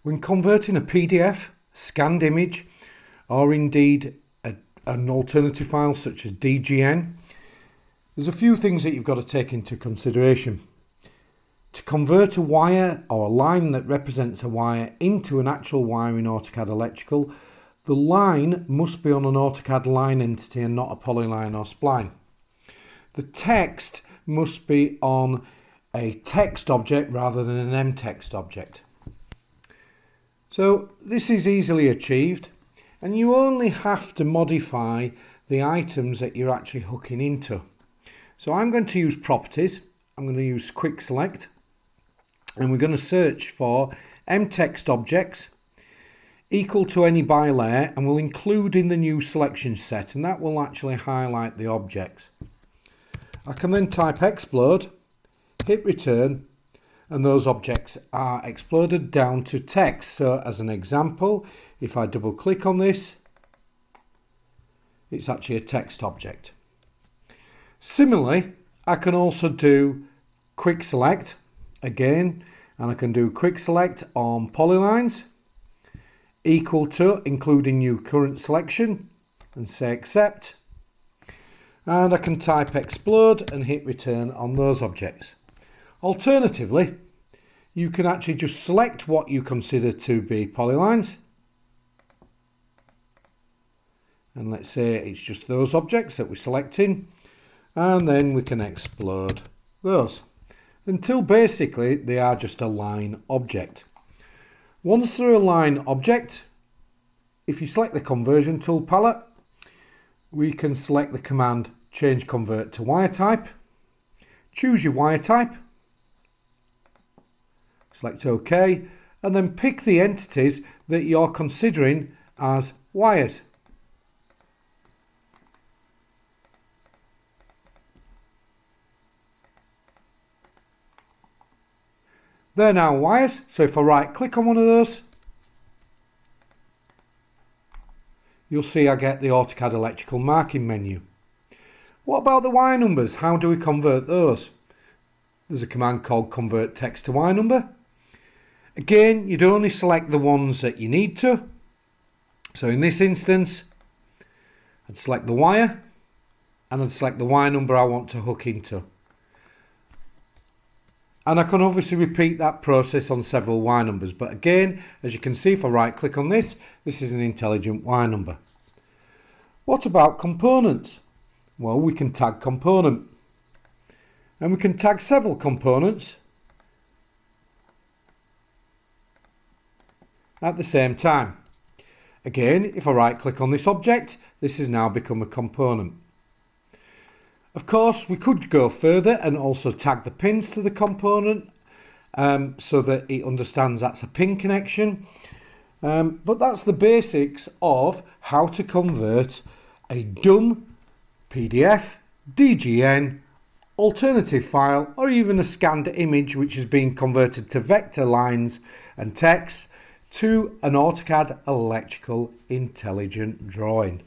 When converting a PDF, scanned image, or indeed an alternative file such as DGN, there's a few things that you've got to take into consideration. To convert a wire or a line that represents a wire into an actual wire in AutoCAD Electrical, the line must be on an AutoCAD line entity and not a polyline or spline. The text must be on a text object rather than an mText object. So this is easily achieved, and you only have to modify the items that you're actually hooking into. So I'm going to use properties, I'm going to use quick select, and we're going to search for mText objects equal to any by layer, and we'll include in the new selection set, and that will actually highlight the objects. I can then type explode, hit return, and those objects are exploded down to text. So as an example, if I double click on this, it's actually a text object. Similarly, I can also do quick select again, and I can do quick select on polylines equal to including new current selection and say accept, and I can type explode and hit return on those objects. Alternatively, you can actually just select what you consider to be polylines, and let's say it's just those objects that we're selecting, and then we can explode those until basically they are just a line object. Once they're a line object, if you select the conversion tool palette, we can select the command change convert to wire type, choose your wire type, select OK, and then pick the entities that you're considering as wires. They're now wires, so if I right click on one of those, you'll see I get the AutoCAD electrical marking menu. What about the wire numbers? How do we convert those? There's a command called convert text to wire number. Again, you'd only select the ones that you need to. So in this instance, I'd select the wire and I'd select the wire number I want to hook into. And I can obviously repeat that process on several wire numbers, but again, as you can see, if I right click on this, this is an intelligent wire number. What about components? Well, we can tag component, and we can tag several components at the same time. Again, if I right click on this object, this has now become a component. Of course, we could go further and also tag the pins to the component so that it understands that's a pin connection. But that's the basics of how to convert a dumb PDF, DGN, alternative file, or even a scanned image which has been converted to vector lines and text to an AutoCAD electrical intelligent drawing.